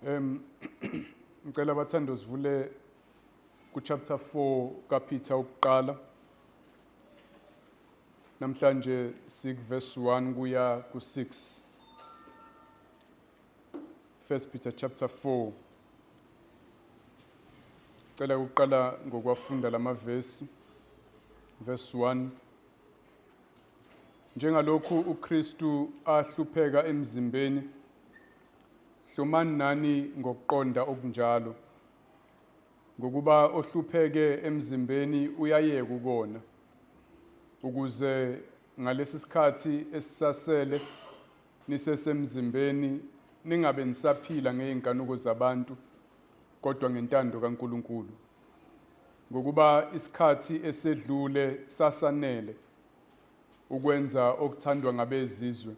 Ngicela abathando sivule ku-chapter 4 kaPeter ukuqala. Namhlanje verse 1 kuya ku-6. 1 Peter chapter 4. Ngicela ukuqala ngokwafunda lamavesi. Verse 1. Njengalokhu uKristu ahlupheka emzimbeni, hlomani nani ngokuqonda okunjalo. Ngokuba ohlupheke emzimbeni uyayeka ukona, ukuze ngalesi sikhathi esisasele nisesemzimbeni ningabe nisaphila ngey'nkanuko zabantu, kodwa ngentando kaNkulunkulu. Ngokuba isikhathi esedlule sasanele ukwenza okuthandwa ngabezizwe,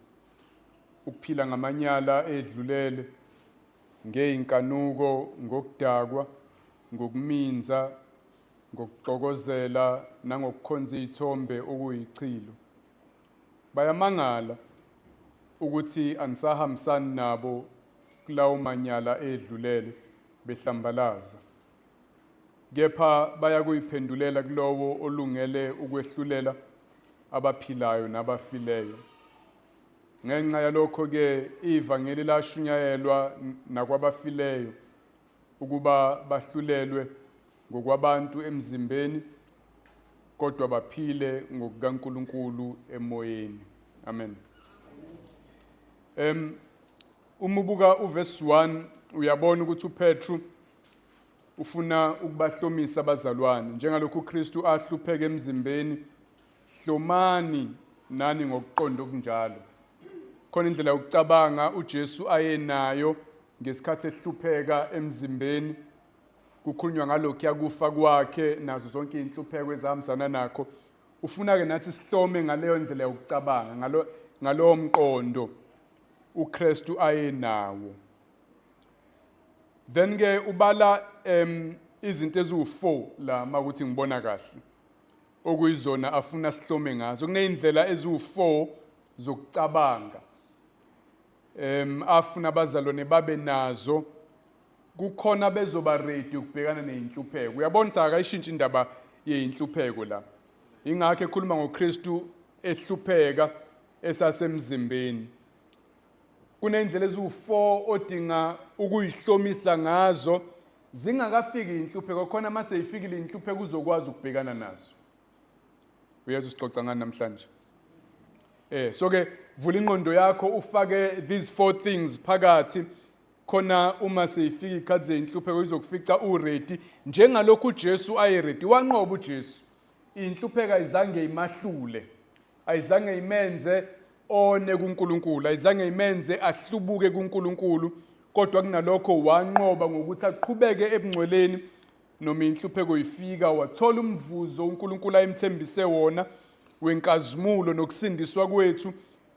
ukuphila ngamanyala edlulele, ngey'nkanuko, ngokudakwa, ngokuminza, ngokuxokozela nangokukhonza izithombe okuyichilo. Bayamangala ukuthi anisahambisani nabo kulawo manyala edlulele behlambalaza. Kepha bayakuyiphendulela kulowo olungele ukwehlulela abaphilayo nabafileyo. Ngenxa yalokho-ke ivangeli lashunyayelwa nakwabafileyo ukuba bahlulelwe ngokwabantu emzimbeni, kodwa baphile ngokukaNkulunkulu emoyeni. Amen. Uma ubuka uverse 1 uyabona ukuthi uPetru ufuna ukubahlomisa abazalwane. Njengalokhu uKristu ahlupheka emzimbeni, hlomani nani ngokuqonda okunjalo. Khona indlela yokucabanga uJesu ayenayo ngesikhathi ehlupheka emzimbeni. Kukhulunywa ngalokhu yakufa kwakhe nazo zonke inhlupheko ezihambisana nakho. Ufuna-ke nathi sihlome ngaleyo ndlela yokucabanga, ngalowo mqondo uKristu ayenawo. Then-ke ubala izinto eziwu-4 la makuthi ngibona kahle, okuyizona afuna sihlome ngazo. Kuney'ndlela eziwu-4 zokucabanga afuna abazalwane babe nazo. Kukhona bezoba ready ukubhekana ney'nhlupheko. Uyabona ukuthi akayishintshi indaba yey'nhlupheko la. Ingakho ekhuluma ngoKristu ehlupheka esasemzimbeni. Kuney'ndlela eziwu-4 odinga ukuyihlomisa ngazo zingakafiki iy'nhlupheko. Khona mase yifikile iy'nhlupheko uzokwazi ukubhekana nazo. Uyazi sixoxa ngani namhlanje? So-ke vula ingqondo yakho ufake these 4 things phakathi. Khona uma seyifika ikhathi zey'nhlupheko izokufica uready. Njengalokhu uJesu ayeready. Wanqoba uJesu. Iy'nhlupheko ayizange imahlule. Ayizange imenze one kuNkulunkulu. Ayizange imenze ahlubuke kuNkulunkulu. Kodwa kunalokho wanqoba ngokuthi aqhubeke ebungcweleni noma inhlupheko ifika. Wathola umvuzo uNkulunkulu ayemthembise wona wenkazimulo nokusindiswa kwethu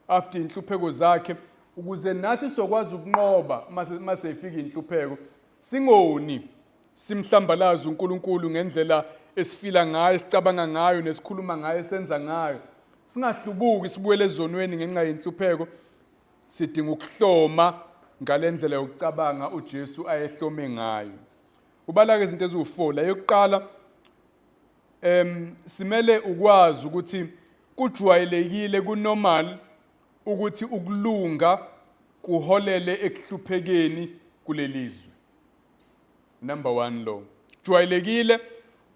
after inhlupheko zakhe, ukuze nathi sokwazi ukunqoba mase ifika inhlupheko. Singoni simhlambalaza uNkulunkulu ngendlela esifila ngayo, sicabanga ngayo, nesikhuluma ngayo, senza ngayo. Singahlubuki sibuyele ezonweni ngenxa yenhlupheko. Sidinga ukuhloma ngalendlela yokucabanga uJesu ayehlome ngayo. Ubala-ke izinto eziwu-4. La yokuqala simele ukwazi ukuthi kujwayelekile, kunormal ukuthi ukulunga kuholele ekuhluphekeni kulelizwe. Number 1 lo. Jwayelekile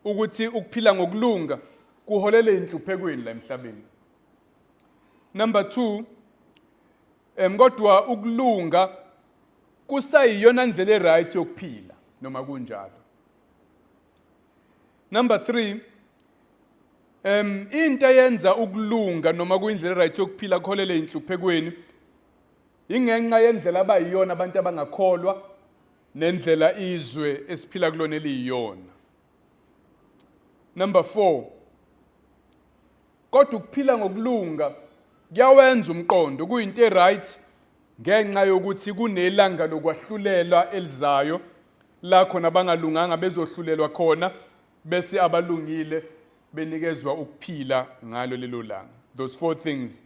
ukuthi ukuphila ngokulunga kuholele inhluphekweni la emhlabeni. Number 2, kodwa ukulunga kusayiyona ndlela eright yokuphila noma kunjalo. Number 3, into eyenza ukulunga noma kuyindlela eright yokuphila kuholele inhluphekweni ingenxa yendlela abayiyona abantu abangakholwa nendlela izwe esiphila kulona eliyiyona. Number 4, kodwa ukuphila ngokulunga kuyawenza umqondo kuyinto eright ngenxa yokuthi kunelanga lokwahlulela elizayo la khona abangalunganga bezohlulelwa khona bese abalungile benikezwa ukuphila ngalo lelo langa. Those 4 things.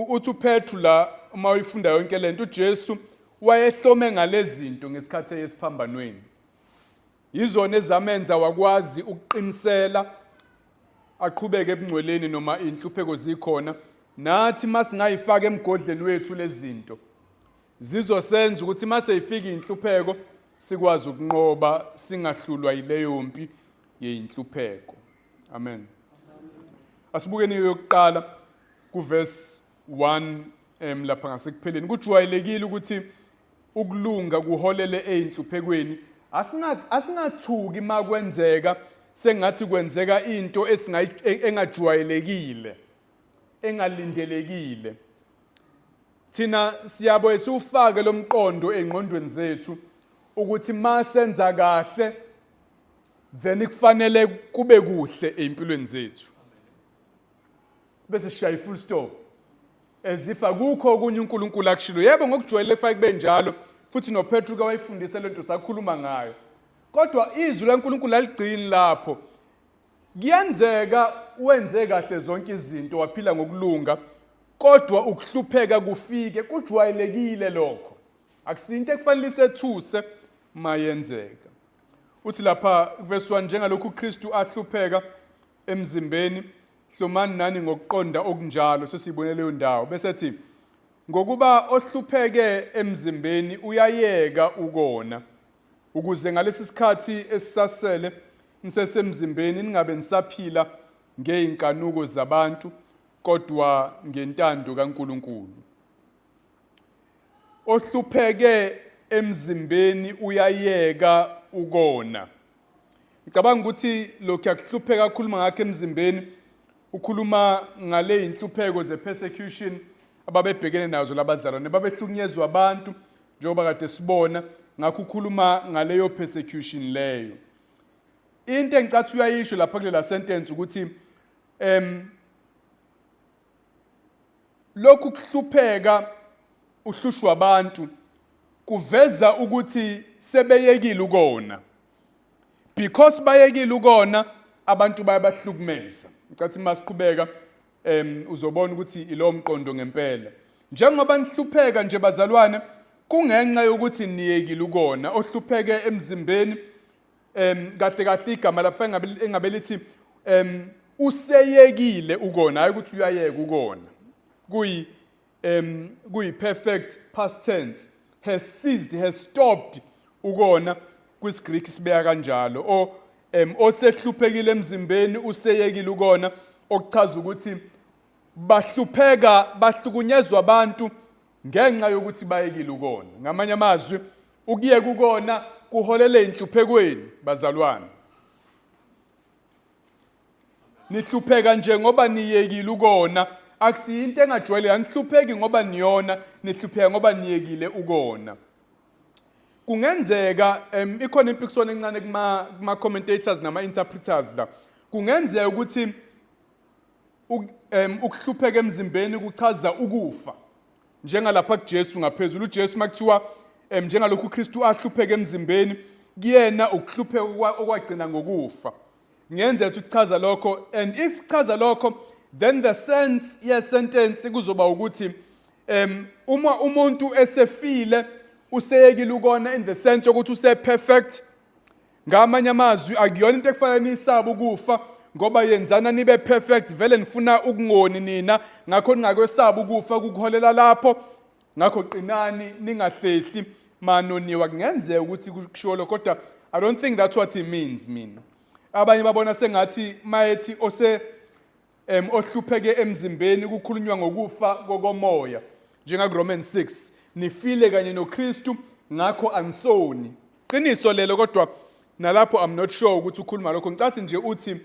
Uthi uPetru la uma uyifunda yonke lento uJesu wayehlome ngalezi zinto ngesikhathi esiphambanweni. Yizona ezamenza wakwazi ukuqinisela aqhubeke ebungcweleni noma inhlupheko zikhona. Nathi masingayifaka emgodleni wethu lezi zinto zizosenza ukuthi mase ifika inhlupheko sikwazi ukunqoba singahlulwa yileyo mpi yeinhlupheko. Amen. Asibukeni yokuqala kuverse 1 lapha ngasekupheleni. Kujwayelekile ukuthi ukulunga kuholele einhluphekweni. Asingathuki makwenzeka sengathi kwenzeka into engajwayelekile, engalindelekile. Thina siyabe siufake lo mqondo engqondweni zethu ukuthi masenza kahle then kufanele kube kuhle empilweni zethu. Bese sishaya full stop. As if akukho okunye uNkulunkulu akushilo. Yebo ngokujwayele efake kube njalo futhi noPetru ke wayifundisa lento sakhuluma ngayo. Kodwa izwi laNkulunkulu aligcini lapho. Kuyenzeka wenze kahle zonke izinto waphila ngokulunga kodwa ukuhlupheka kufike kujwayelekile lokho. Akusinto ekufanele isethuse mayenzeka. Uthi lapha verse 1 njengalokhu uKristu ahlupheka emzimbeni hlomani nani ngokuqonda okunjalo sesibone leyo ndawo bese ethi ngokuba ohlupheke emzimbeni uyayeka ukona ukuze ngalesi sikhathi esisasele nisesemzimbeni ningabe nisaphila ngeinkanuko zabantu kodwa ngentando kaNkuluNkulu. Ohlupheke emzimbeni uyayeka ukona. Ngicabanga ukuthi lokho yakuhlupheka kakhuluma ngakho emzimbeni ukhuluma ngale inhlupheko ze-persecution ababebhekene nazo labazalwane babehlukunyezwa abantu njengoba kade sibona ngakho ukhuluma ngaleyo persecution leyo. Into engicathi uyayisho lapha kulela sentence ukuthi lokhu kuhlupheka uhlushwa abantu kuveza ukuthi sebeyekile ukona. Because bayekile ukona abantu bayabahlukumeza. Ngicathi masiqhubeka uzobona ukuthi ilo mqondo ngempela. Njengoba nihlupheka nje bazalwane kungenxa yokuthi niyekile ukona ohlupheke emzimbeni kahle kahle igama lapha engabe lithi useyekile ukona hayi ukuthi uyayeka ukona. Kuyi perfect past tense has ceased has stopped ukona kwisiGreek sibeka kanjalo osehluphekile emzimbeni useyekile ukona okuchaza ukuthi bahlukunyezwa abantu ngenxa yokuthi bayekile ukona. Ngamanye amazwi ukuyeka ukona kuholele inhluphekweni bazalwane. Nihlupheka nje ngoba niyekile ukona akusiyinto engajwayele anihlupheki ngoba niyona nihlupheka ngoba niyekile ukona. Kungenzeka ikhona impikiswano encane kuma commentators nama interpreters la. Kungenzeka ukuthi ukuhlupheka emzimbeni kuchaza ukufa. Njengalapha kuJesu ngaphezulu uJesu makuthiwa njengalokhu uKristu ahlupheka emzimbeni kuyena ukuhlupheka okwagcina ngokufa. Ngenze ukuthi kuchaza lokho and if kuchaza lokho then the sense sentence kuzoba ukuthi uma umuntu esefile useyekile ukona in the sense ukuthi use perfect. Ngamanye amazwi akuyona into ekufanele nisaba ukufa ngoba yenzana nibe perfect vele nifuna ukungoni nina ngakho ningakwesaba ukufa kukuholela lapho ngakho qinani ningahlehli manoniwa. Kungenzeka ukuthi kusho kodwa I don't think that's what he means mina. Abanye babona sengathi mayethi ohlupheke emzimbeni kukhulunywa ngokufa kokomoya njenga Romans 6 nifile kanye noKristu ngakho anisoni. Qiniso lelo kodwa nalapho I'm not sure ukuthi ukhuluma lokho. Ngicathi nje uthi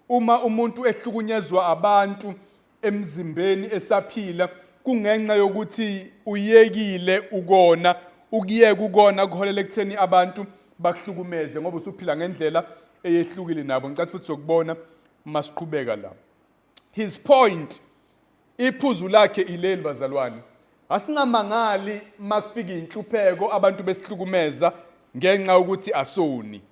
uma umuntu ehlukunyezwa abantu emzimbeni esaphila kungenxa yokuthi uyekile ukona ukuyeka ukona kuholele ekutheni abantu bakuhlukumeze ngoba usuphila ngendlela eyehlukile nabo. Ngicathi futhi sokubona masiqhubeka la. His point iphuzu lakhe ileli bazalwane. Asingamangali makufika inhlupheko abantu besihlukumeza ngenxa ukuthi asoni.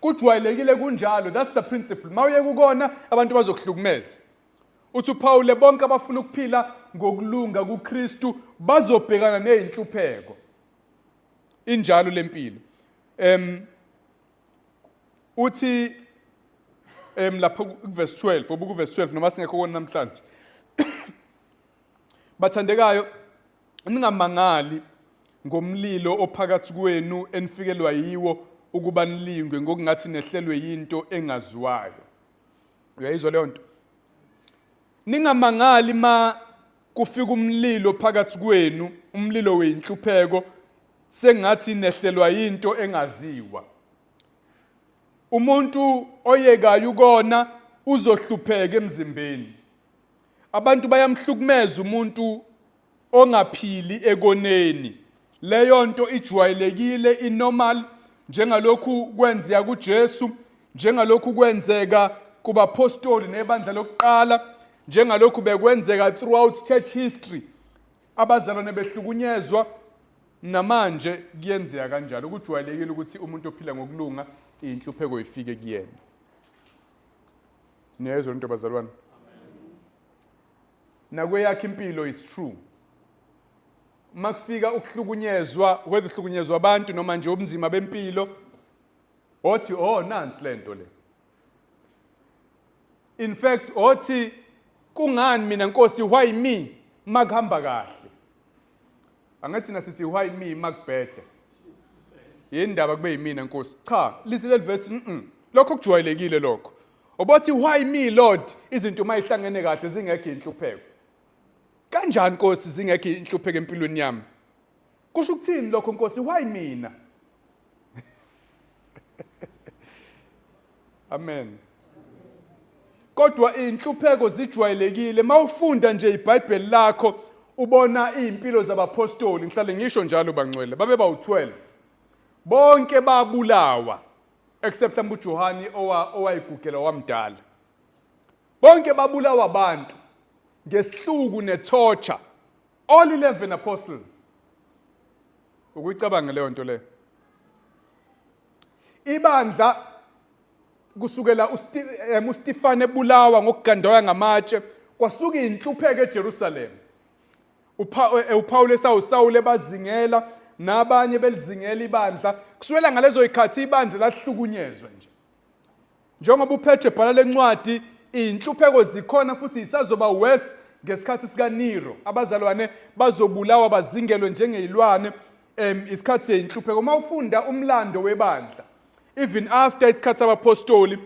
Kujwayelekile kunjalo, that's the principle. Mawuyeka ukona abantu bazokuhlukumeza. Uthi uPaul bonke abafuna ukuphila ngokulunga kuKristu bazobhekana nezinhlupheko. injalo lempilo. Uthi lapha kuverse 12, obuku verse 12 noma singekho kona namhlanje. Bathandekayo, ningamangali ngomlilo ophakathi kwenu enifikelwa yiwo ukuba nilingwe ngokungathi nehlelwe yinto engaziwayo. Uyayizwa leyo nto? Ningamangali ma kufika umlilo phakathi kwenu, umlilo weinhlupheko, sengathi nehlelwa yinto engaziwa. Umuntu oyekayo ukona uzohlupheka emzimbeni. Abantu bayamhlukumeza umuntu ongaphili ekoneni. Leyo nto ijwayelekile, inormal, njengalokhu kwenzeka kuJesu, njengalokhu kwenzeka kubapostoli nebandla lokuqala, njengalokhu bekwenzeka throughout church history. Abazalwane behlukunyezwa, namanje kuyenzeka kanjalo. Kujwayelekile ukuthi umuntu ophila ngokulunga inhlupheko ifike kuyena. Niyezwa into bazalwane? Nakweyakhe impilo it's true. Makufika ukuhlukunyezwa, whether uhlukunyezwa abantu noma nje ubunzima bempilo, othi nansi lento le. In fact, othi kungani mina Nkosi, why me makuhamba kahle? Angathi nasithi why me makubheda. Yindaba kube yimina Nkosi. Cha, lesi verse lokho kujwayelekile lokho. Obothi why me Lord, izinto mayihlangene kahle zingekho inhlupheko. Kanjani Nkosi zingekho inhlupheko empilweni yami? Kusho ukuthini lokho Nkosi, why mina? Amen. Kodwa inhlupheko zijwayelekile. Mawufunda nje iBhayibheli lakho ubona impilo zabapostoli, ngihlale ngisho njalo bangcwele, babe bawu-12. Bonke babulawa except mhlawumbe uJohane owayigugela wamdala. Bonke babulawa abantu ngesihluku netorture. All 11 apostles. Ukuyicabanga leyo nto le. Ibandla kusukela uStefane ebulawa ngokugandawa ngamatshe, kwasuka inhlupheko eJerusalem. uPaul esawuSawule bazingela, nabanye belizingela ibandla. Kuswela ngalezo ikhathi ibandla lahlukunyezwe nje. Njengoba uPetru ebhala lencwadi, inhlupheko zikhona futhi isazoba worse ngesikhathi sika Nero. Abazalwane bazobulawa bazingelwe njengezilwane isikhathi seinhlupheko. Mawufunda umlando webandla, even after isikhathi sabapostoli,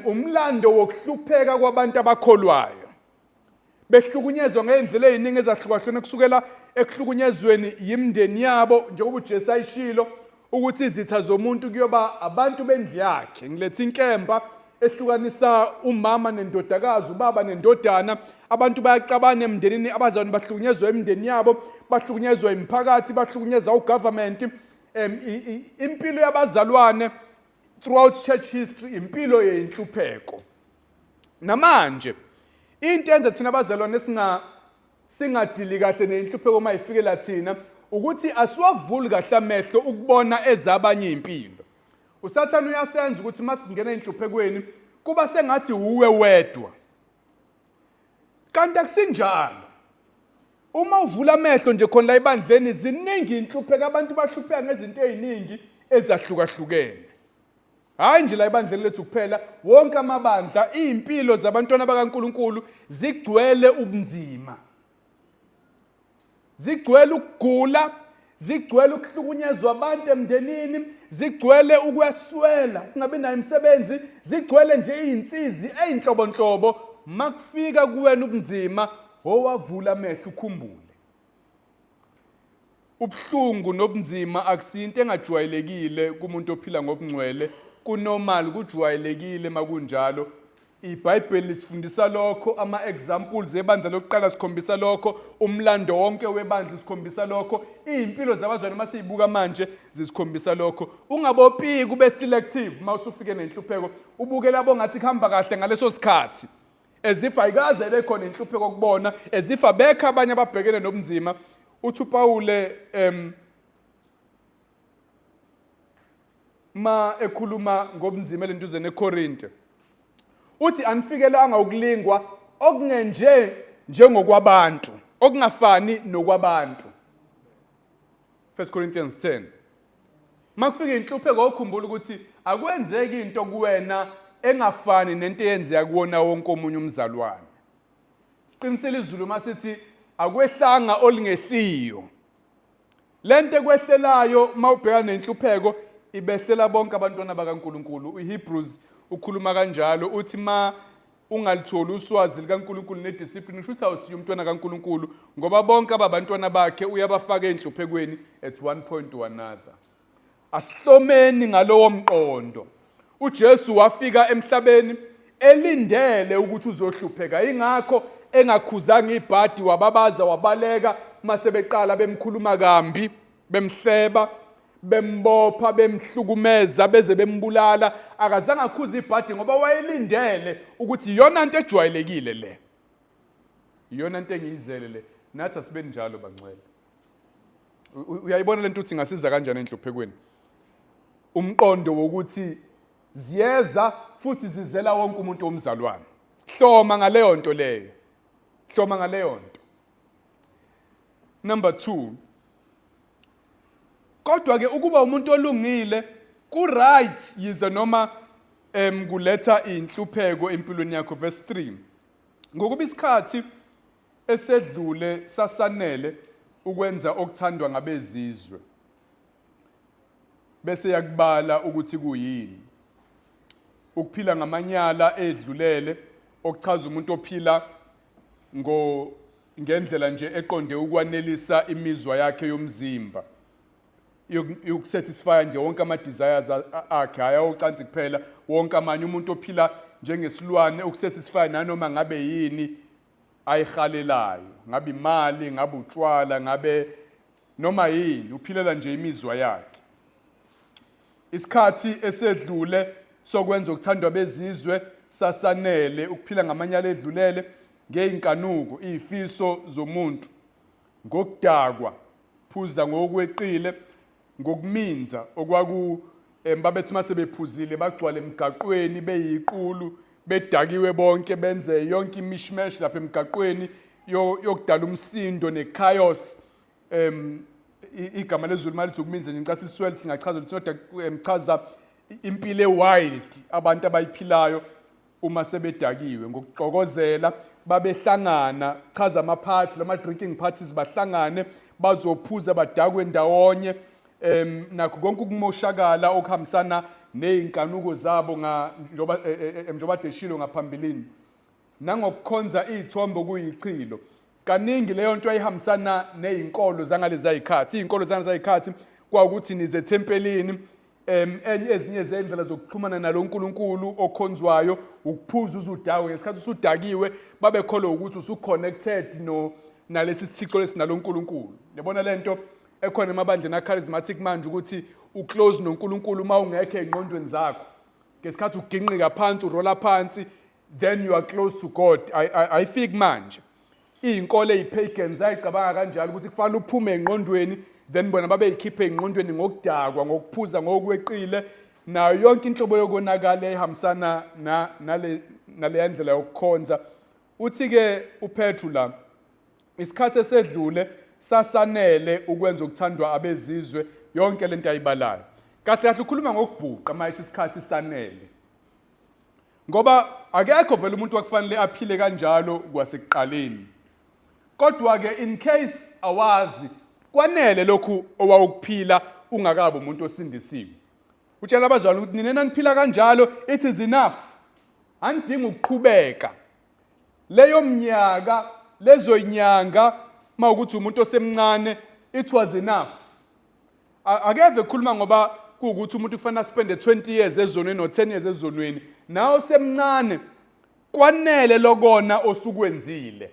umlando wokuhlupheka kwabantu abakholwayo. Behlukunyezwa ngendlela eziningi ezahlukahlukene, kusukela ekuhlukunyezweni yimndeni yabo, njengoba uJesu ayishilo ukuthi izitha zomuntu kuyoba abantu bendlu yakhe. Ngilethe inkemba ehlukanisa umama nendodakazi, ubaba nendodana. Abantu bayacabana emndenini, abazalwane bahlukunyezwa emndeni yabo, bahlukunyezwa imiphakathi, bahlukunyezwa ugovernment. Impilo yabazalwane throughout church history impilo yenhlupheko. Namanje into enza thina abazalwane singadili kahle nenhlupheko mayifikela thina ukuthi asiwavuli kahle amehlo ukubona ezabanye impilo. Usathane uyasenza ukuthi masingena enhluphekweni kuba sengathi uwe wedwa. Kanti akusinjalo. Uma uvula amehlo nje khona la ibandleni ziningi inhlupheko, abantu bahlupheka ngezinto eziningi ezahlukahlukene. Hayi nje la ibandleni lethu kuphela, wonke amabandla, impilo zabantwana bakaNkuluNkulu zigcwele ubunzima. Zigcwele ukugula, zigcwele ukuhlukunyezwa abantu emndenini, zigcwele ukweswela, kungabi nayo imisebenzi, zigcwele nje izinsizi ezinhlobonhlobo. Makufika kuwena ubunzima, owavula amehlo ukhumbule. Ubuhlungu nobunzima akusinto engajwayelekile kumuntu ophila ngobungcwele, kunormal, kujwayelekile makunjalo. iBhayibheli lisifundisa lokho, ama-examples ebandla lokuqala sikhombisa lokho, umlando wonke webandla sikhombisa lokho, izimpilo zabazalwane masizibuka manje zisikhombisa lokho. Ungabopiki ube selective mawusufike nenhlupheko, ubuke labo ngathi kuhamba kahle ngaleso sikhathi, as if ayikaze bekhona inhlupheko kubona, as if abekho abanye ababhekene nobunzima. Uthi uPawule ma ekhuluma ngobunzima elentuzeni eKorinte, uthi anifikelanga ukulingwa okungenje njengokwabantu, okungafani nokwabantu. 1 Corinthians 10. makufika inhlupheko ukukhumbula ukuthi akwenzeki into kuwena engafani nento eyenzeka kuwona wonke omunye umzalwane. Siqinisele izulu masithi akwehlanga olingehliyo. Lento ekwehlelayo mawubhekana nenhlupheko ibehlela bonke abantwana bakaNkuluNkulu. uHebrews ukhuluma kanjalo uthi ma ungalitholi uswazi likaNkuluNkulu nediscipline usho ukuthi awusiyo umntwana kaNkuluNkulu ngoba bonke abantwana bakhe uyabafaka enhluphekweni at one point or another. Asihlomeni ngalowo mqondo. uJesu wafika emhlabeni elindele ukuthi uzohlupheka. Ingakho engakhuzanga ibhadi wababaza wabaleka mase beqala bemkhuluma kambi, bemhleba, bembopha, bemhlukumeza beze bembulala. Akazange akhuza ibhadi ngoba wayelindele ukuthi iyona into ejwayelekile le. Iyona into engiyizele le. Nathi asibe njalo bangcwele. Uyayibona lento uthi ngasiza kanjani enhluphekweni. Umqondo wokuthi ziyeza futhi zizela wonke umuntu omzalwane. Hloma ngaleyo nto leyo. Hloma ngaleyo nto. Number 2. Kodwa ke ukuba umuntu olungile ku right yize noma kuletha inhlupheko empilweni yakho. Verse 3. Ngokuba isikhathi esedlule sasanele ukwenza okuthandwa ngabezizwe. Bese yakubala ukuthi kuyini. Ukuphila ngamanyala edlulele okuchaza umuntu ophila ngendlela nje eqonde ukwanelisa imizwa yakhe yomzimba. Yokusatisfy nje wonke ama desires akhe ayawocansi kuphela wonke amanye umuntu ophila njengesilwane ukusatisfy nanoma ngabe yini ayihalelayo, ngabe imali, ngabe utshwala, ngabe noma yini uphilela nje imizwa yakhe. Isikhathi esedlule sokwenza okuthandwa bezizwe sasanele ukuphila ngamanyala edlulele ngeinkanuko izifiso zomuntu ngokudakwa phuza ngokweqile ngokuminza okwaku babethi mase bephuzile bagcwala emgaqweni beyiqulu bedakiwe bonke benze yonke imishmesh lapha emgaqweni yokudala umsindo nechaos. Igama lezulu malithi ukuminza ngicasa iswele singachaza ukuthi emchaza impilo ewild abantu abayiphilayo uma sebedakiwe ngokuxokozela babehlangana chaza ama parties lama drinking parties bahlangane bazophuza badakwe ndawonye nakho konke ukumoshakala okuhambisana nezinkanuko zabo njengoba deshilo ngaphambilini nangokukhonza izithombe kuyichilo. Kaningi leyo nto ayihambisana nezinkolo zangalezi zayikhathi. Izinkolo zangalezi zayikhathi kwaukuthi nize tempelini ezinye zendlela zokuxhumana nalo uNkulunkulu okhonzwayo ukuphuza uzudakwe ngesikhathi usudakiwe babekholwa ukuthi usuconnected nalesi sithixo lesinalo uNkulunkulu. Yabona lento ekhona emabandleni acharismatic manje ukuthi uclose noNkulunkulu uma ungekho engqondweni zakho ngesikhathi uginqika phansi urola phansi then you are close to God. Ayifiki manje izinkolo ezipagans ayicabanga kanjalo ukuthi kufanele uphume engqondweni then bona babe yikhiphe engqondweni ngokudakwa ngokuphuza ngokweqile nayo yonke inhlobo yokonakala ehambisana nale ndlela yokukhonza. Uthi ke uPetru la isikhathi esedlule sasanele ukwenza ukuthandwa abezizwe yonke lento ayibalayo. Kahle kahle ukhuluma ngokubhuqa mayithi isikhathi sanele ngoba akekho vele umuntu wakufanele aphile kanjalo kwasekuqaleni. Kodwa ke in case awazi kwanele lokhu owawukuphila ungakabe umuntu osindisiwe. Utshela abazalwane ukuthi nina niphila kanjalo it is enough. Andinga ukuqhubeka. Leyo mnyaka lezo inyanga mawukuthi umuntu osemncane it was enough. Akeve khuluma ngoba kuukuthi umuntu ufana spend 20 years ezonweni no 10 years ezonweni. Nawo semncane kwanele lokona osukwenzile.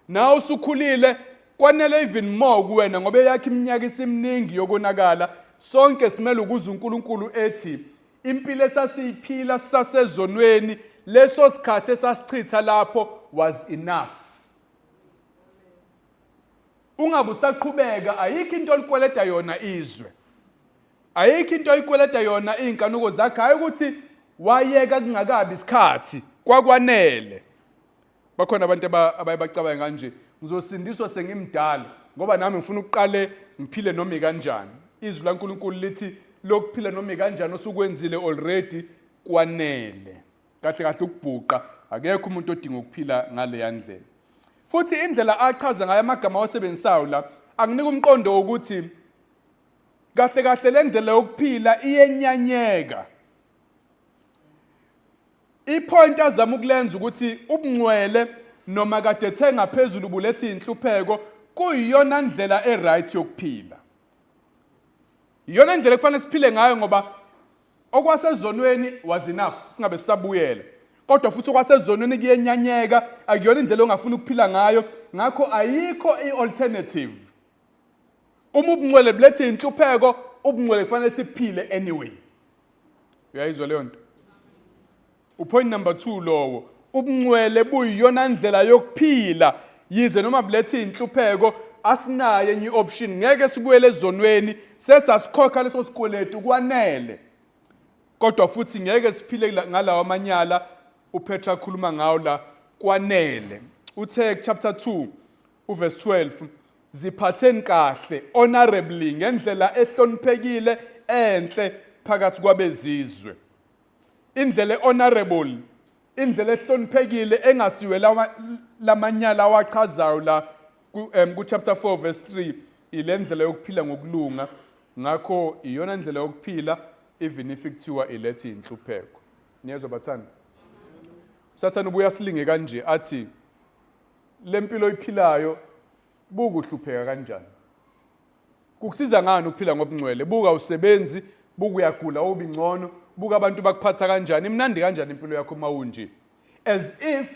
Nawo usukhulile kwanele even more kuwena ngoba yakhe iminyaka isiminingi yokonakala. Sonke simele ukuza uNkulunkulu ethi impilo esasiyiphila sasezonweni leso sikhathi esasichitha lapho was enough. Ungabe usaqhubeka ayikho into olikweleta yona izwe. Ayikho into oyikweleta yona izinkanuko zakhe hayi ukuthi wayeka kungakabi isikhathi kwakwanele. Bakhona abantu abayibacabanga kanje ngizosindiswa sengimdala ngoba nami ngifuna ukuqale ngiphile noma kanjani. izwi laNkulunkulu lithi lokuphila noma kanjani osukwenzile already kwanele. Kahle kahle ukubhuqa akekho umuntu odinga ukuphila ngale yandlela. Futhi indlela achaza ngayo amagama awasebenzisayo la anginika umqondo wokuthi kahle kahle le ndlela yokuphila iyenyanyeka. Ipoint azama ukulenza ukuthi ubungcwele noma kade ethenga phezulu bulethe inhlupheko kuyiyona ndlela eright yokuphila. Iyona ndlela ekufanele siphile ngayo ngoba okwasezonweni was enough singabe sisabuyela. Kodwa futhi okwasezonweni kuyenyanyeka akuyona indlela ongafuna ukuphila ngayo ngakho ayikho ialternative. Uma ubungcwele bulethe inhlupheko ubungcwele kufanele siphile anyway. Uyayizwa leyo nto? Upoint number 2 lowo ubungcwele buyiyona ndlela yokuphila yize noma bulethe inhlupheko asinayo enye option ngeke sibuyele ezonweni sesasikhokha leso sikweletu kwanele. Kodwa futhi ngeke siphile ngalawa amanyala uPetra akhuluma ngawo la kwanele. Uthe chapter 2 uverse 12 ziphatheni kahle honorably ngendlela ehloniphekile enhle phakathi kwabezizwe. Indlela honorable, indlela ehloniphekile engasiwe lamanyala awachazayo la ku chapter 4 verse 3 ile ndlela yokuphila ngokulunga ngakho iyona ndlela yokuphila even if kuthiwa ilethe inhlupheko. Niyezwa bathani? Usathane ubuya silinge kanje athi lempilo oyiphilayo buku uhlupheka kanjani? Kukusiza ngani ukuphila ngobungcwele? Buka usebenzi, buku uyagula ubingcono, buka abantu bakuphatha kanjani? Imnandi kanjani impilo yakho mawunje? As if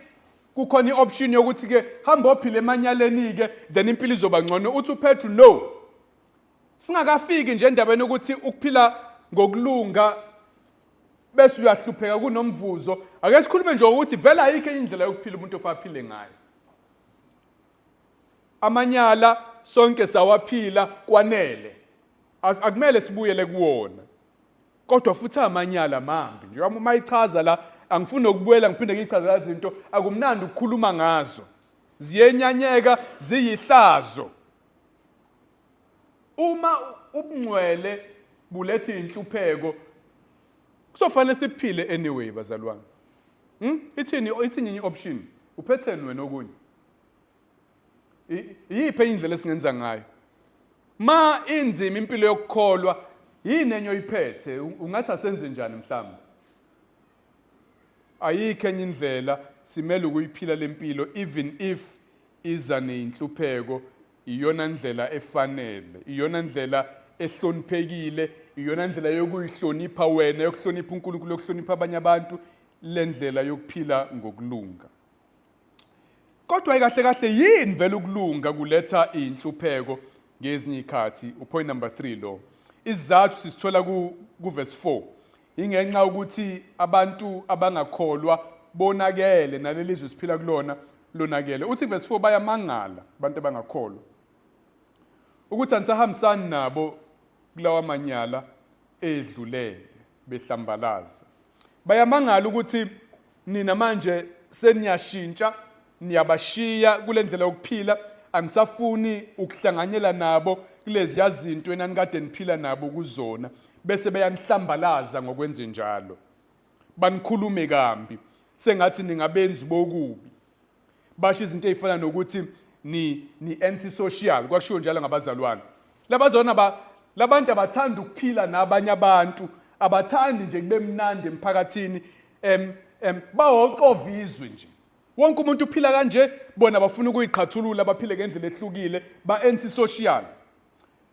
kukhona ioption yokuthi ke hamba ophile emanyaleni ke then impilo izoba ngcono. Uthi uPetru no. Singakafiki nje endabeni ukuthi ukuphila ngokulunga bese uyahlupheka kunomvuzo. Ake sikhulume nje ukuthi vela ayikho indlela yokuphila umuntu ofaphile ngayo. Amanyala sonke sawaphila kwanele. Akumele sibuyele kuwona. Kodwa futhi amanyala mambi. Nje uma ichaza la angifuni ukubuyela ngiphinde ngichaza izinto akumnandi ukukhuluma ngazo. Ziyenyanyeka ziyihlazo. Uma ubungcwele bulethe inhlupheko kuzofanele siphile anyway bazalwane. Ithini option? Uphetheni wena okunye? Yiphi indlela esingenza ngayo? Ma inzima impilo yokukholwa yini enye oyiphethe ungathi asenze njani mhlawumbe? Ayikho enye indlela simele ukuyiphila lempilo even if iza neinhlupheko iyona ndlela efanele, iyona ndlela ehloniphekile, iyona ndlela yokuyihlonipha wena, yokuhlonipha uNkulunkulu, yokuhlonipha abanye abantu, le ndlela yokuphila ngokulunga. Kodwa kahle kahle yini vele ukulunga kuletha inhlupheko ngezinye izikhathi? Upoint number 3 lo. Isizathu sisithola ku verse 4. Ingenxa ukuthi abantu abangakholwa bonakele nalelizwe siphila kulona lonakele. Uthi verse 4 bayamangala abantu abangakholwa ukuthi anisahambisani nabo kulawa manyala edlulele behlambalaza. Bayamangala ukuthi nina manje seniyashintsha, niyabashiya kule ndlela yokuphila, anisafuni ukuhlanganyela nabo kulezi yazinto enanikade niphila nabo kuzona, bese bayanihlambalaza ngokwenze njalo. Banikhulume kambi sengathi ningabenzi bokubi. Basho izinto ezifana nokuthi ni antisocial, kwashiwo njalo ngabazalwane. Labantu abathanda ukuphila nabanye abantu, abathandi nje kube mnandi emphakathini, bawoqovizwe nje. Wonke umuntu uphila kanje, bona bafuna ukuyiqhathulula, baphile ngendlela ehlukile, ba-antisocial.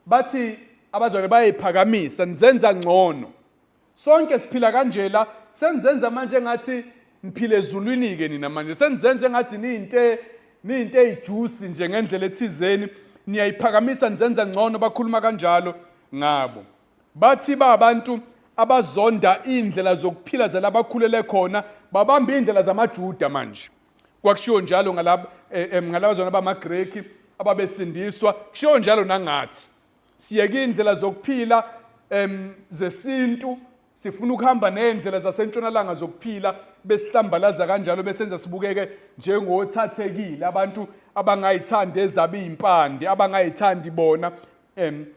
Bathi abazalwane bayayiphakamisa, nizenza ngcono. Sonke siphila kanjela, senizenza manje ngathi niphile ezulwini-ke nina manje. Senizenza ngathi niyinto eyijuicy nje ngendlela ethizeni, niyayiphakamisa nizenza ngcono, bakhuluma kanjalo ngabo. Bathi abantu abazonda indlela zokuphila zalabakhulele khona, babamba indlela zamaJuda manje. Kwakushiwo njalo ngalabazona bamaGreki ababesindiswa, kushiwo njalo nangathi. Siyeke indlela zokuphila zesintu, sifuna ukuhamba nendlela zasentshonalanga zokuphila, besihlambalaza kanjalo besenza sibukeke njengothathekile, abantu abangayithandi ezabe izimpande, abangayithandi bona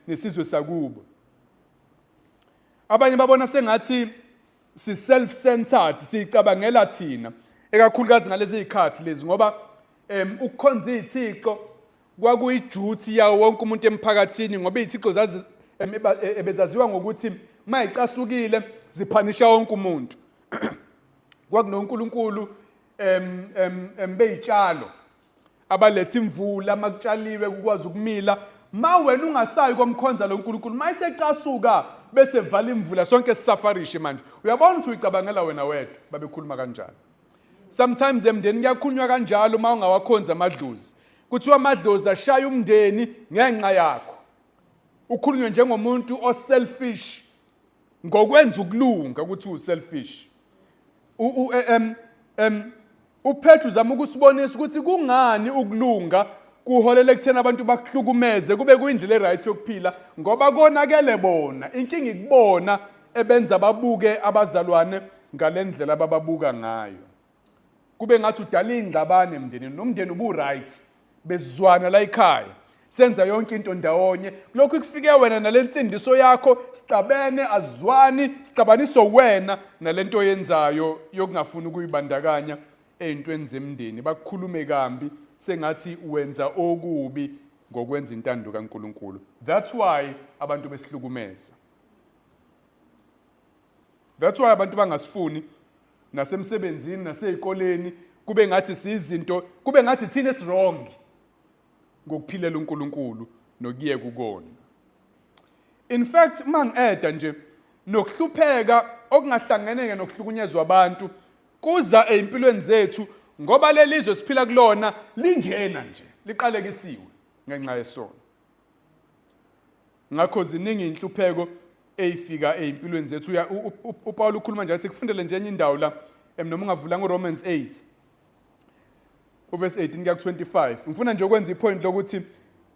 nesizwe sakubo. Abanye babona sengathi si-self-centered, sicabangela thina, ekakhulukazi ngalezi zikhathi lezi ngoba ukukhonza izithixo kwakuyiduty yawo wonke umuntu emphakathini ngoba izithixo ebezaziwa ngokuthi mayicasukile ziphanisha wonke umuntu. KwakunoNkulunkulu beyitshalo abaletha imvula makutshaliwe kukwazi ukumila. Ma wena ungasayi komkhonza lo nkulunkulu mayisecasuka bese vala imvula sonke sisafarishe manje. Uyabona ukuthi uyicabangela wena wedwa babekhuluma kanjalo. Sometimes emndeni kuyakhulunywa kanjalo uma ungawakhonza amadlozi. Kuthiwa amadlozi ashaya umndeni ngenxa yakho. Ukhulunywe njengomuntu o-selfish ngokwenza ukulunga ukuthi u-selfish. uPetru uzama ukusibonisa ukuthi kungani ukulunga kuholela ekutheni abantu bakuhlukumeze kube kuyindlela eright yokuphila ngoba konakele bona. Inkinga ikubona ebenza babuke abazalwane ngalendlela abababuka ngayo. Kube ngathi udala ingxabano emndenini nomndeni ubu-right bezizwana la ekhaya. Senza yonke into ndawonye. Lokhu kufike wena nalensindiso yakho sicabene azwani sicabaniso wena nalento oyenzayo yokungafuni ukuyibandakanya ezintweni zemndeni. Bakukhulume kambi sengathi wenza okubi ngokwenza intando kaNkulunkulu. That's why abantu besihlukumeza. That's why abantu bangasifuni nasemsebenzini nasezikoleni kube ngathi sizinto kube ngathi thina wrong ngokuphilela uNkulunkulu nokuye kukona. In fact mangeda nje nokuhlupheka okungahlangeneke nokuhlukunyezwa abantu kuza empilweni zethu ngoba lelizwe siphila kulona linjena nje liqalekisiwe ngenxa yesono. Ngakho ziningi inhlupheko eyifika empilweni zethu. uPaul ukhuluma nje athi kufundele nje enye indawo la noma ungavula ngoRomans 8 uverse 18 kuya ku25. Ngifuna nje ukwenza ipoint lokuthi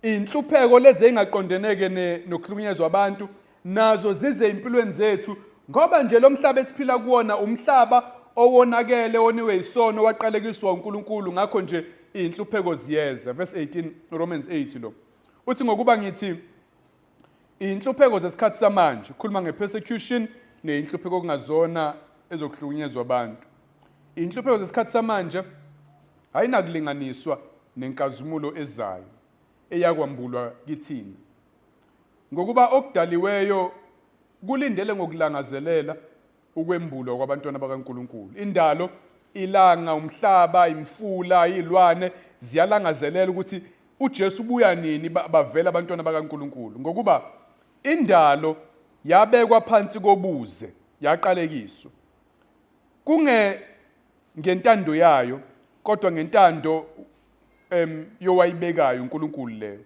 inhlupheko lezi engaqondeneke nokuhlukunyezwa abantu nazo zize empilweni zethu ngoba nje lo mhlaba esiphila kuwona umhlaba owonakele oniwe isono waqalekiswa uNkulunkulu. Ngakho nje inhlupheko ziyeza. Verse 18 Romans 8 lo uthi ngokuba ngithi inhlupheko zesikhathi samanje ukhuluma ngepersecution neinhlupheko okungazona ezokuhlukunyezwa abantu. Inhlupheko zesikhathi samanje ayinakulinganiswa nenkazimulo ezayo eyakwambulwa kithina ngokuba okudaliweyo kulindele ngokulangazelela ukwembulwa kwabantwana bakaNkulunkulu. Indalo, ilanga, umhlaba, imfula, izilwane ziyalangazelela ukuthi uJesu ubuya nini bavela abantwana bakaNkulunkulu ngokuba indalo yabekwa phansi kobuze yaqalekiswa ngentando yayo kodwa ngentando yowayibekayo uNkulunkulu leyo.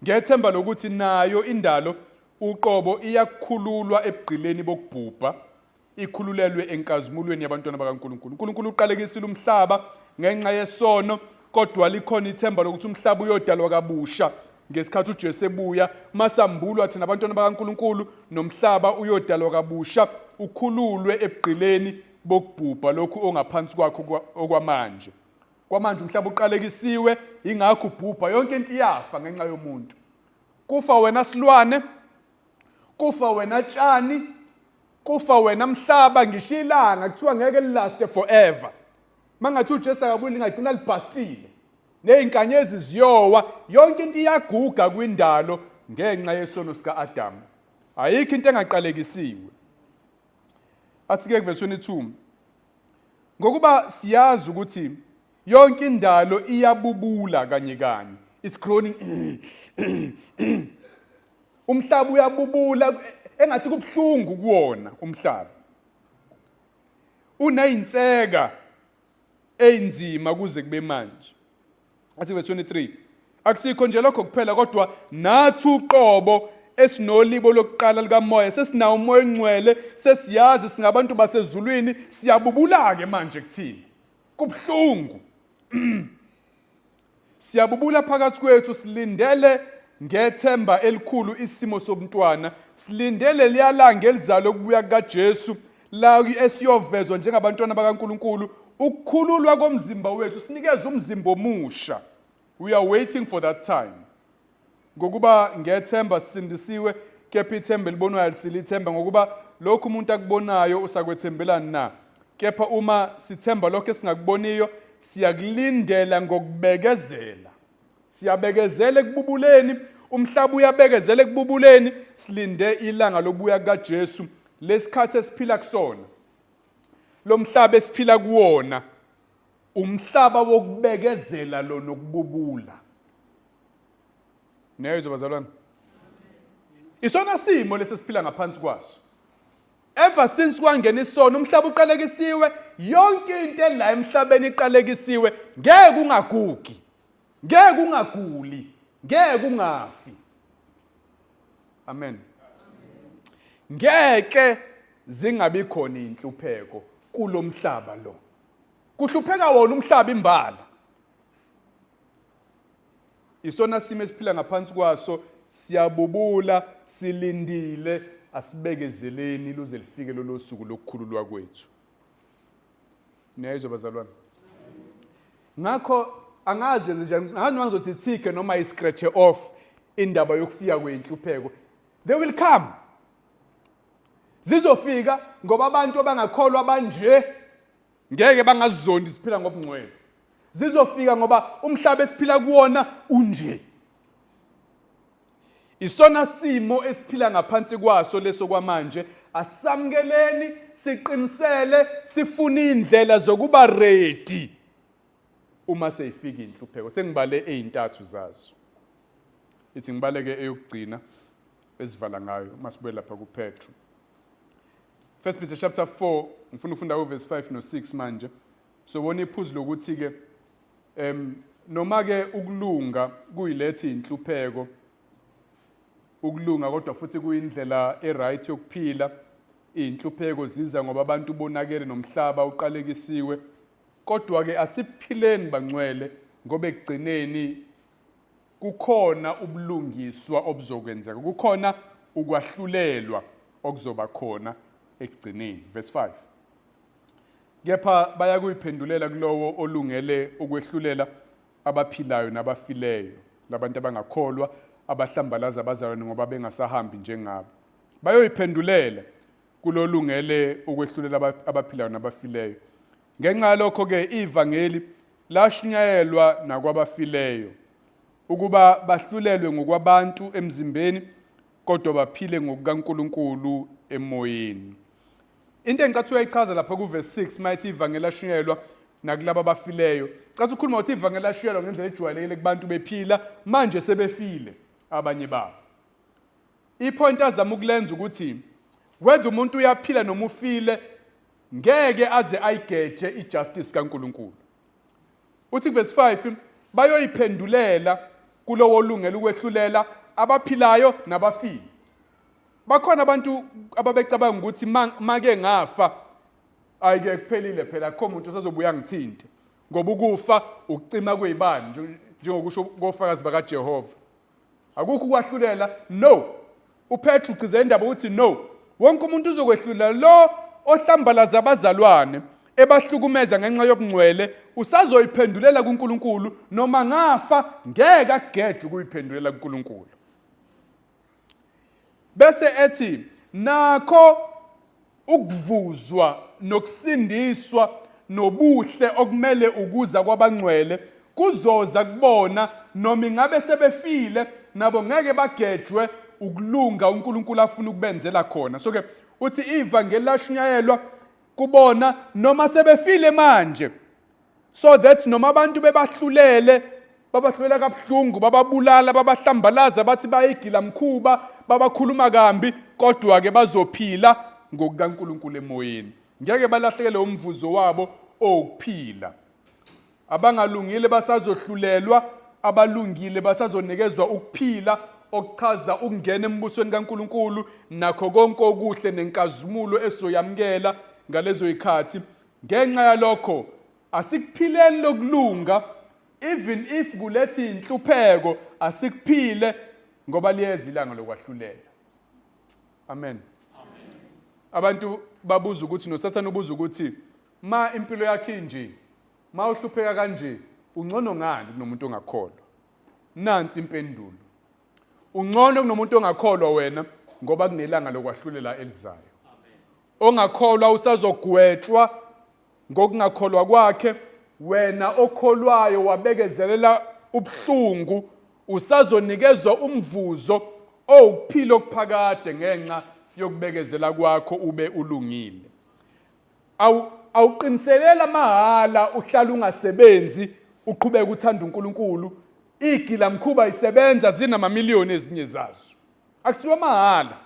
Ngethemba lokuthi nayo indalo uqobo iyakhululwa ebugqileni bokubhubha ikhululelwe enkazimulweni yabantwana bakaNkulunkulu. uNkulunkulu uqalekisile umhlaba ngenxa yesono kodwa likhona ithemba lokuthi umhlaba uyodalwa kabusha ngesikhathi uJesu ebuya. Masambulwa thina abantwana bakaNkulunkulu nomhlaba uyodalwa kabusha ukhululwe ebugqileni bokubhubha lokhu ongaphansi kwakho okwamanje. Kwamanje umhlaba uqalekisiwe ingakho ubhubha yonke into iyafa ngenxa yomuntu. Kufa wena silwane, kufa wena tshani, kufa wena mhlaba ngishilanga kuthiwa ngeke last forever. Mangathi uJesu akabuyi lingagcina libhastile. Nezinkanyezi ziyowa yonke into iyaguga kwindalo ngenxa yesono sika Adam. Ayikho into engaqalekisiwe. Athi ke verse 22 ngokuba siyazi ukuthi yonke indalo iyabubula kanye kanye. It's groaning. Umhlaba uyabubula engathi kubhlungu kuwona umhlaba. Unayinseka einzima kuze kube manje. Athi verse 23 akusikho nje lokho kuphela kodwa nathi uqobo esinolibo lokuqala likamoya sesinawo umoya ongcwele sesiyazi singabantu basezulwini siyabubula ke manje kuthini kubhlungu. Siyabubula phakathi kwethu silindele ngethemba elikhulu isimo sobuntwana silindele liyalanga elizalo ukubuya kukaJesu la esiyovezwa njengabantwana bakaNkulunkulu ukukhululwa komzimba wethu sinikeze umzimba omusha. We are waiting for that time. Ngokuba ngethemba sisindisiwe kepha ithemba libonwayo silithemba ngokuba lokhu umuntu akubonayo usakwethembelani na. Kepha uma sithemba lokho esingakuboniyo, siyakulindela ngokubekezela. Siyabekezela ekububuleni, umhlaba uyabekezela ekububuleni, silinde ilanga lokubuya kukaJesu, lesikhathi esiphila kusona. Lo mhlaba esiphila kuwona umhlaba wokubekezela lo nokububula. Neyizwa bazalwane? Isona simo lesesiphila ngaphansi kwaso. Ever since kwangena isono, umhlaba uqalekisiwe, yonke into la emhlabeni iqalekisiwe, ngeke ungagugi, ngeke ungaguli, ngeke ungafi. Amen. Ngeke zingabi khona inhlupheko kulomhlaba lo. Kuhlupheka wona umhlaba imbala. Isona simo esiphila ngaphansi kwaso, siyabubula, silindile, asibekezeleni luze lifike lo suku lokukhululwa kwethu. Niyayizwa bazalwane? Ngakho angazi nje ngizothi thike noma iscratch off indaba yokufika kwenhlupheko. They will come. Zizofika ngoba abantu abangakholwa banje ngeke bangazizondi siphila ngobungcwele. Zizofika ngoba umhlaba esiphila kuwona unje. Isona simo esiphila ngaphansi kwaso leso kwamanje, asamkeleni, siqinisele, sifune indlela zokuba ready uma seyifika inhlupheko. Sengibale ezintathu zazo. Ithi ngibaleke eyokugcina esivala ngayo masibuye lapha kuPetru. 1 Peter chapter 4, ngifuna ufunda verse 5 no 6 manje. So wona iphuzu lokuthi ke noma ke ukulunga kuyilethi inhlupheko, ukulunga kodwa futhi kuyindlela eright yokuphila. Inhlupheko ziza ngoba abantu bonakele nomhlaba uqalekisiwe. Kodwa ke asiphileni bangcwele ngoba ekugcineni kukhona ubulungiswa obuzokwenzeka. Kukhona ukwahlulelwa okuzoba khona ekugcineni. Verse 5. Kepha bayakuyiphendulela kulowo olungele ukwehlulela abaphilayo nabafileyo, labantu abangakholwa, abahlambalaza abazalwane ngoba bengasahambi njengabo. Bayoyiphendulela kulolungele ukwehlulela abaphilayo nabafileyo. Ngenxa lokho ke ivangeli lashunyayelwa nakwabafileyo ukuba bahlulelwe ngokwabantu emzimbeni kodwa baphile ngokukaNkulunkulu emoyeni. Into engicathu uyayichaza lapha kuverse 6 mayithi ivangeli lashunyayelwa nakulabo abafileyo. Cathi ukhuluma ukuthi ivangeli lashunyayelwa ngendlela ejwayelekile kubantu bephila manje sebefile abanye babo. Ipoint azama ukulenza ukuthi whether umuntu uyaphila noma ufile ngeke aze ayigeje ijustice kaNkulunkulu. Uthi verse 5 bayoyiphendulela kulowo olungele ukwehlulela abaphilayo nabafile. Bakhona abantu ababecabanga ukuthi make ngafa ayike kuphelile phela akho umuntu osazobuya ngithinte ngoba ukufa ukucima kwezibani njengokusho kofakazi bakaJehova. Akukho ukwahlulela, no. uPetru ugcizelela indaba ukuthi no, wonke umuntu uzokwehlulela lo ohlambalaza abazalwane ebahlukumeza ngenxa yobungcwele usazoyiphendulela kuNkulunkulu noma ngafa ngeke ageje ukuyiphendulela kuNkulunkulu. Bese ethi nakho ukuvuzwa nokusindiswa nobuhle okumele ukuza kwabangcwele kuzoza kubona noma ingabe sebefile nabo ngeke bagejwe ukulunga uNkulunkulu afuna ukubenzela khona. So ke uthi ivangeli lashunyayelwa kubona noma sebefile manje, so that noma abantu bebahlulele, babahlulela kabuhlungu, bababulala, babahlambalaza, bathi bayigila mkhuba, babakhuluma kambi, kodwa ke bazophila ngokukaNkulunkulu emoyeni. Ngeke balahlekele umvuzo wabo okuphila. Abangalungile basazohlulelwa, abalungile basazonikezwa ukuphila okuchaza ukungena embusweni kaNkulunkulu nakho konke okuhle nenkazimulo esoyamkela ngalezo ikhathi. Ngenxa yalokho asikuphileni lokulunga, even if kulethi inhlupheko asikuphile ngoba liyeza ilanga lokwahlulela. Amen. Abantu babuza ukuthi noSathane ubuza ukuthi ma impilo yakhe inje, ma uhlupheka kanje, ungcono ngani kunomuntu ongakholwa? Nansi impendulo. Ungcono kunomuntu ongakholwa wena ngoba kunelanga lokwahlulela elizayo. ongakholwa usazogwetshwa ngokungakholwa kwakhe, wena okholwayo wabekezelela ubuhlungu usazonikezwa umvuzo owukuphila okuphakade ngenxa yokubekezela kwakho ube ulungile. Awuqiniselela mahala uhlala ungasebenzi uqhubeka uthanda uNkulunkulu, igilamkhuba isebenza zinamamiliyoni ezinye zazo. Akusiwa mahala.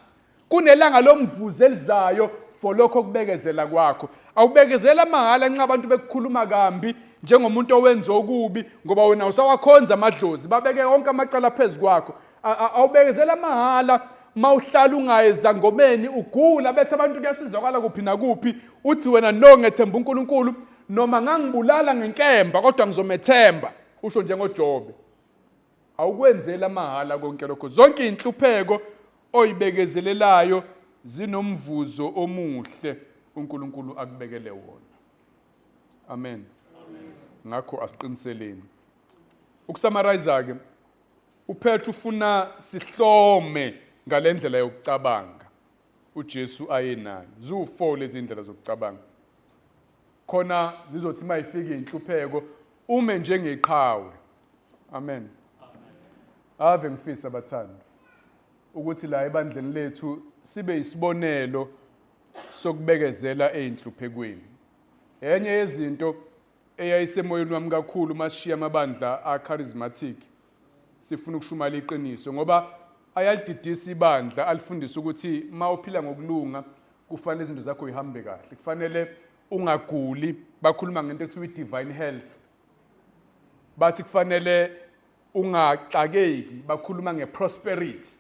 Kunelanga lomvuzo elizayo for lokho okubekezela kwakho. Awubekezela mahala nxa abantu bekukhuluma kambi njengomuntu owenza okubi ngoba wena usawakhonza amadlozi babeke wonke amacala phezu kwakho. Awubekezela mahala mawuhlala ungayeza ngomeni ugula bethe abantu kuyasizakala kuphi nakuphi uthi wena no ngethemba uNkulunkulu noma ngangibulala ngenkemba kodwa ngizomethemba usho njengoJobe. Awukwenzela mahala konke lokho. Zonke inhlupheko oyibekezelelayo zinomvuzo omuhle uNkulunkulu akubekele wona. Amen. Ngakho asiqiniseleni. Ukusummarize ke uPetru ufuna sihlome ngalendlela yokucabanga uJesu ayenayo. Ziwu4 lezi indlela zokucabanga. Khona zizothi mayifika inhlupheko ume njengeqhawe. Amen. Ave ngifisa abathandi ukuthi la ebandleni lethu sibe isibonelo sokubekezela einhluphekweni. Enye yezinto eyayisemoyeni wami kakhulu mashiya amabandla acharismatic sifuna ukushumayela iqiniso ngoba ayalididisa ibandla alifundisa ukuthi mawuphila ngokulunga kufanele izinto zakho zihambe kahle, kufanele ungaguli, bakhuluma ngento ekuthiwa divine health. Bathi kufanele ungaxakeki, bakhuluma ngeprosperity.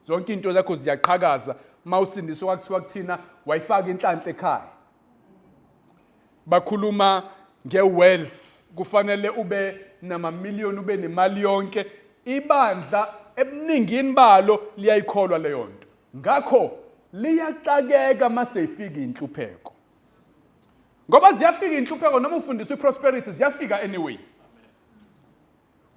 Zonke into zakho ziyaqhakaza mawusindiswa kwakuthiwa kuthina wayifaka inhlanhla ekhaya. Bakhuluma ngewealth, kufanele ube namamiliyoni, ube nemali yonke. Ibandla ebuningini balo liyayikholwa leyo nto. Ngakho liyaxakeka mase ifika inhlupheko. Ngoba ziyafika inhlupheko noma ufundiswa iprosperity ziyafika anyway.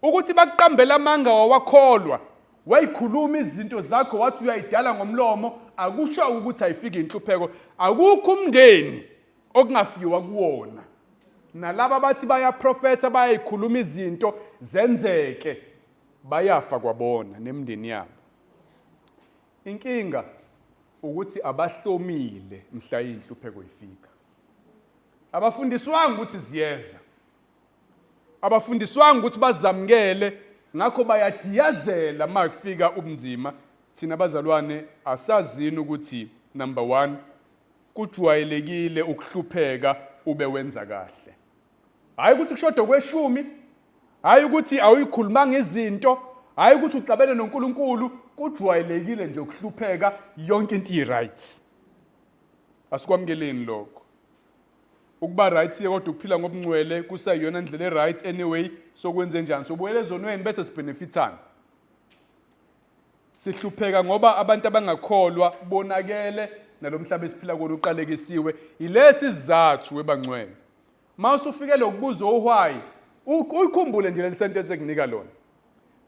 Ukuthi bakuqambela amanga wawakholwa, wayikhuluma izinto zakho wathi uyayidala ngomlomo, akusho ukuthi ayifike inhlupheko. Akukho umndeni okungafiwa kuwona. Nalabo bathi bayaprofeta bayayikhuluma izinto zenzeke bayafa kwabona nemndeni yabo. Inkinga ukuthi abahlomile mhla inhlupheko ifika. Abafundiswanga ukuthi ziyeza. Abafundiswanga ukuthi bazamkele, ngakho bayadiyazela makufika ubunzima. Thina bazalwane asazini ukuthi number 1 kujwayelekile ukuhlupheka ube wenza kahle. Hayi ukuthi kushoda kweshumi, hayi ukuthi awuyikhulumanga izinto, hayi ukuthi uxabene noNkulunkulu, kujwayelekile nje ukuhlupheka yonke into iright. Asikwamkeleni lokho. Ukuba right kodwa ukuphila ngobungcwele kusayiyona indlela eright anyway, sokwenze njani? Sobuyele ezonweni bese sibenefitana. Sihlupheka ngoba abantu abangakholwa bonakele nalomhlaba esiphila kuwo uqalekisiwe. Ilesi sizathu webangcwele. Mawusufike lokubuza ohwayi, uyikhumbule nje le sentence ekunika lona.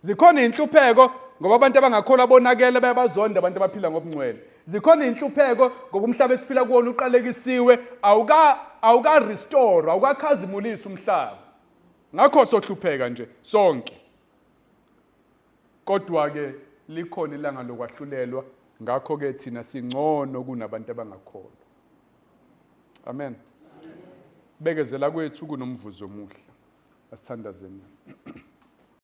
Zikhona inhlupheko ngoba abantu abangakholwa bonakele bayabazonda abantu abaphila ngobungcwele. Zikhona inhlupheko ngoba umhlaba esiphila kuwo uqalekisiwe, awuka restore, awukakhazimulisa umhlaba. Ngakho sohlupheka nje sonke. Kodwa ke likhona ilanga lokwahlulelwa, ngakho ke thina singcono kunabantu abangakholwa. Amen. Bekezela kwethu kunomvuzo omuhle. Asithandazeni.